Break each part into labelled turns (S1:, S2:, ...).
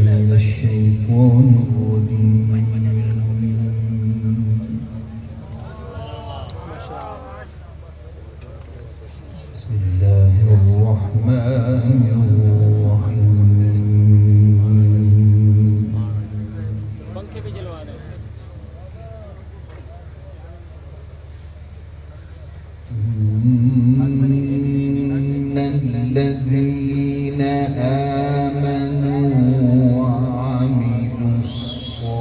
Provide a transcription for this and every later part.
S1: من الشيطان الرجيم. بسم الله الرحمن الرحيم. إن الذين آمنوا وعملوا الصالحات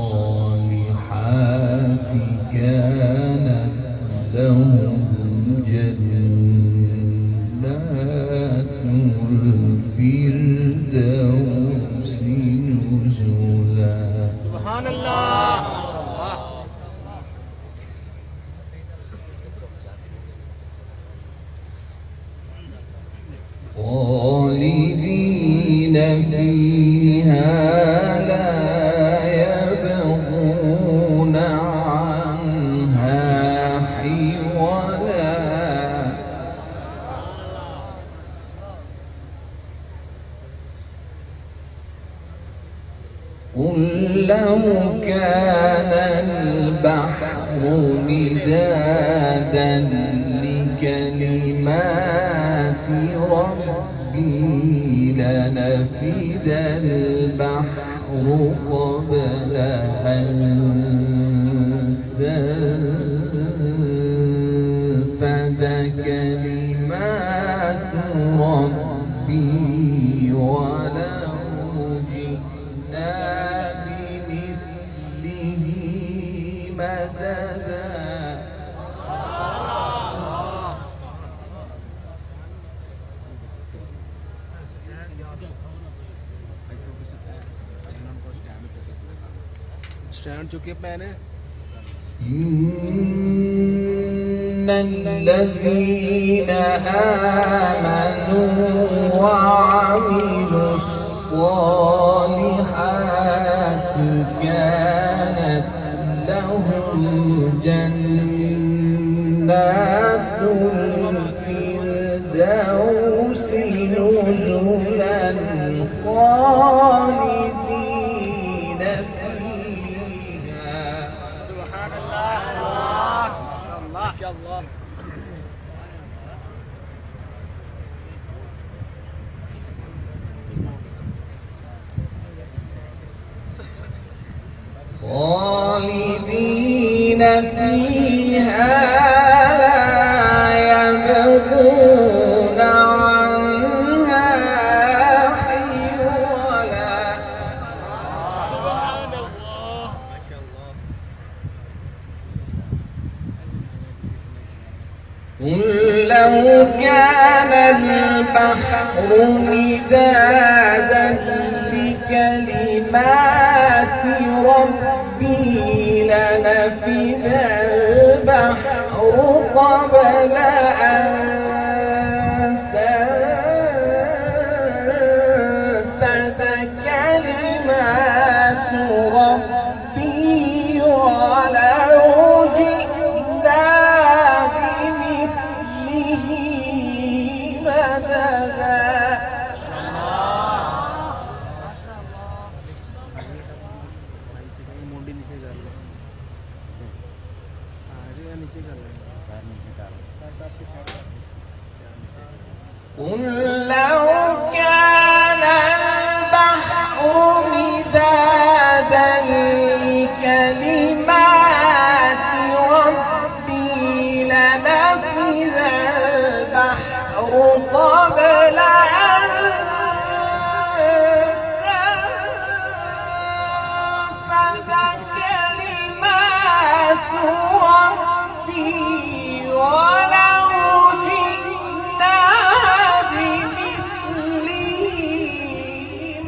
S1: كانت لهم جنات الفردوس نزلا.
S2: سبحان الله.
S1: خالدين فيها لا يبغون عنها حولا. قل لو كان البحر مدادا لكلمات ربي لنفد البحر قبل أن تنفد كلمات ربي ولو جئنا بمثله مددا.
S2: स्टैंड चुके मैंने।
S1: إن الذين آمنوا وعملوا الصالحات كانت لهم جنات الفردوس نزلا خالدين فيها.
S2: سبحان الله. ما شاء الله ما شاء الله.
S1: خالدين فيها لا يبغون عنها حولا.
S2: سبحان الله ما شاء الله.
S1: قل لو كان البحر مدادا لكلمات ربي لنفد البحر قبل أن تنفد كلمات ربي ولو جئنا بمثله مددا.
S2: मुंडी नीचे कर लो। नीचे कर लो।
S1: قل لو كان البحر مدادا لكلمات ربي لنفذ البحر قبل أن تنفد كلمات ربي ولو جئنا بمثله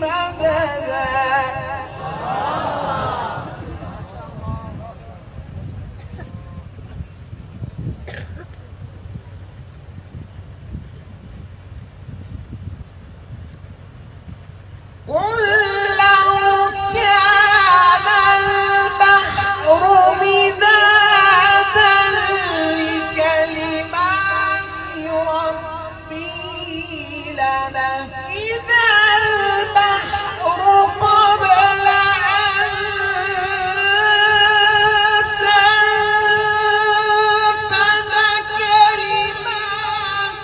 S1: مددا. لنفد البحر قبل أن تنفد كلمات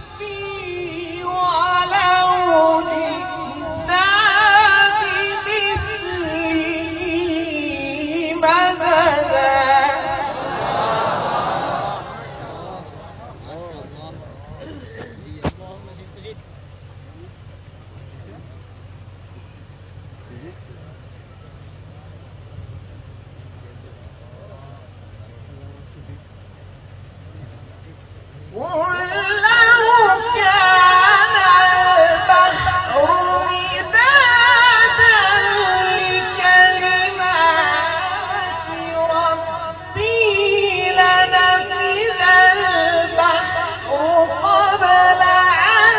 S1: ربي ولو جئنا بمثله مددا. قل لو كان البحر مدادا لكلمات ربي لنفد البحر قبل أن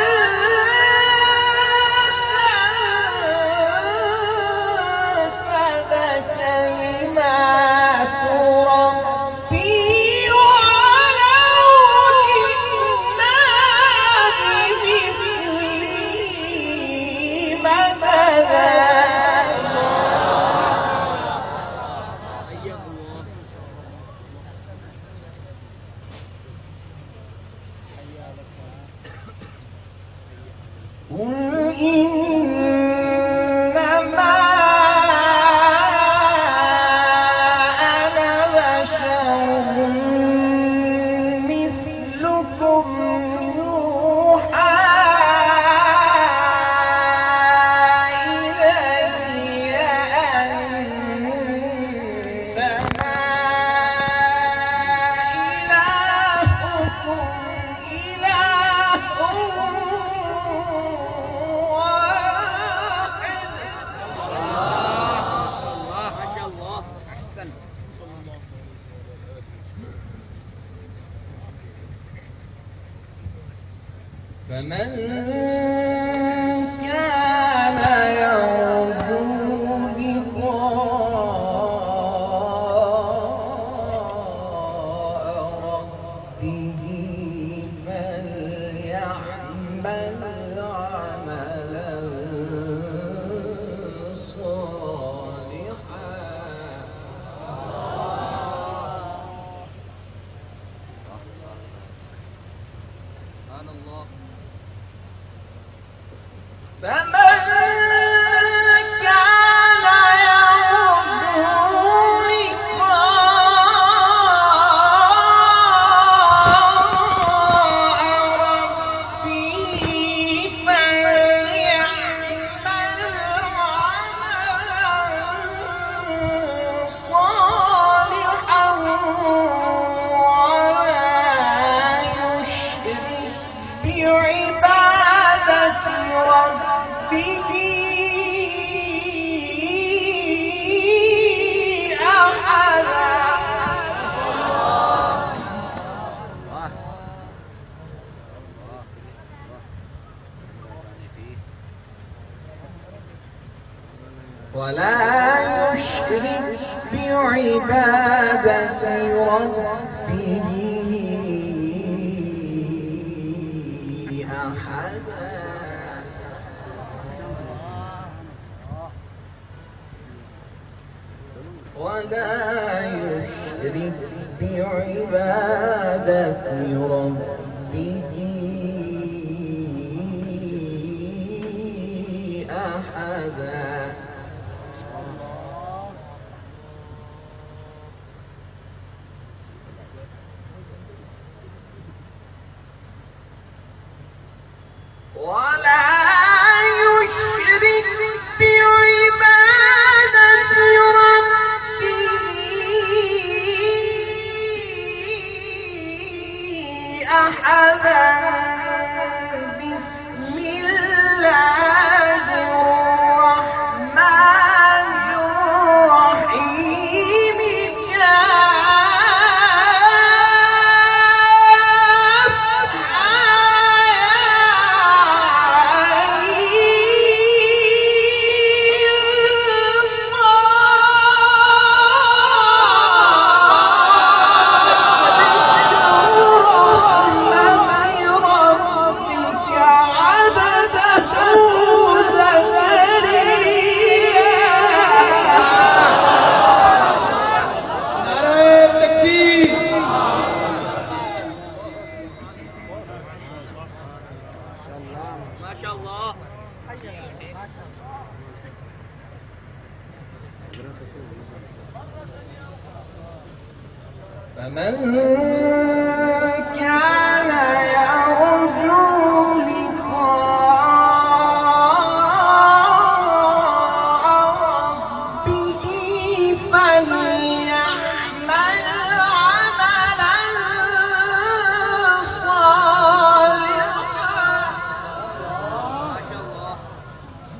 S1: تنفد كلمات ربي ولو جئنا بمثله مددا. قل إنما أنا بشر مثلكم يوحى إلي أنما إلهكم إله واحد.
S2: ما شاء الله أحسن.
S1: فمن كان يرجو لقاء ربه فليعمل عملا صالحا.
S2: سبحان الله.
S1: فمن كان يرجو لقاء ربه فليعمل عملا صالحا ولا يشرك بعبادة ربه أحدا. ولا يشرك بعبادة ربه أحدا. ولا يشرك بعبادة ربه أحدا. ولا يشرك بعبادة ربه أحدا. بسم الله الرحمن الرحيم. كاف
S2: شاء الله.
S1: فمن كان يرجو لقاء ربه فليعمل عملا صالحا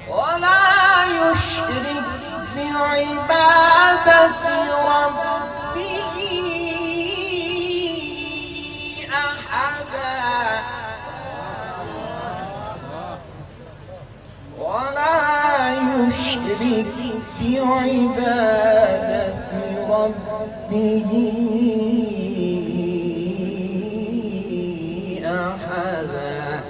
S1: ولا يشرك بعبادة ربه أحدا ولا يشرك بعبادة ربه أحدا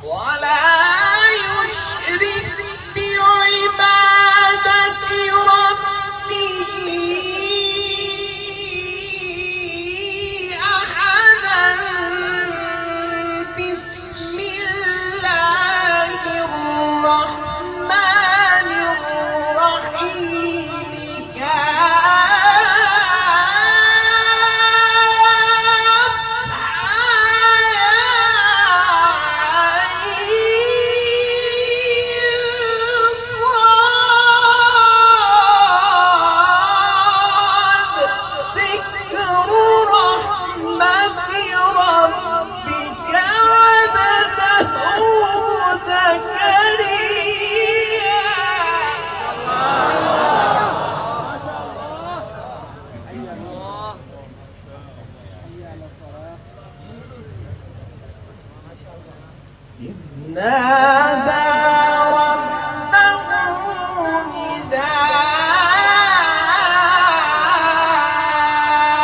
S1: ولا يشرك بعبادة ربه أحدا بسم الله الرحمن الرحيم إذ نادى ربه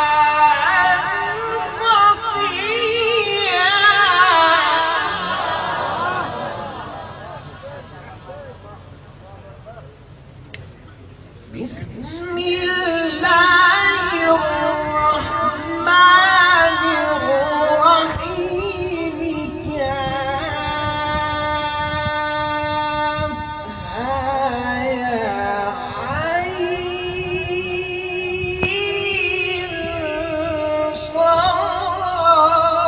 S1: نداء خفيا بسم الله الرحمن الرحيم كافها يا عين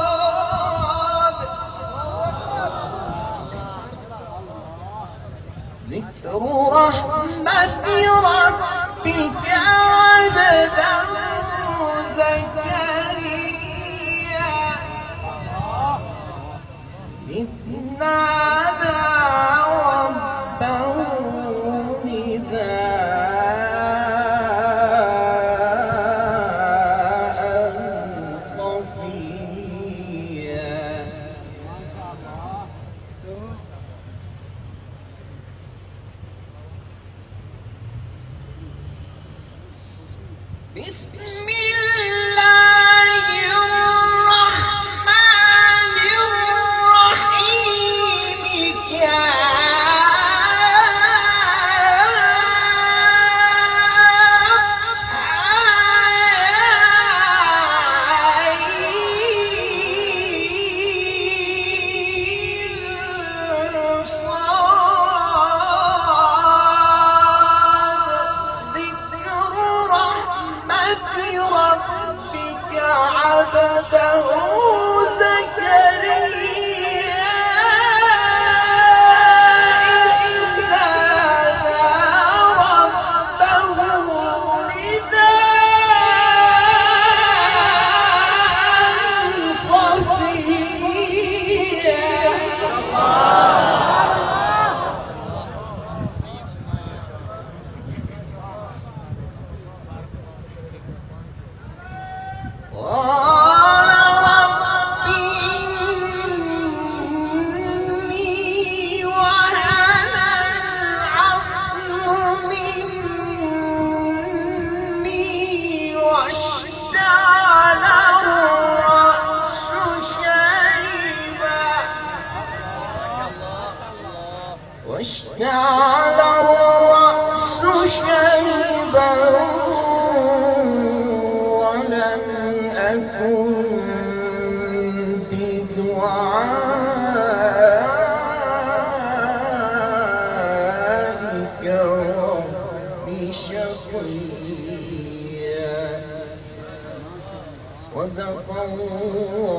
S1: صاد ذكر رحمة ربك عبده زكريا إذ نادى ربه نداء خفيا بسم الله الرحمن الرحيم واشتعل الرأس شيبا
S3: واتقوا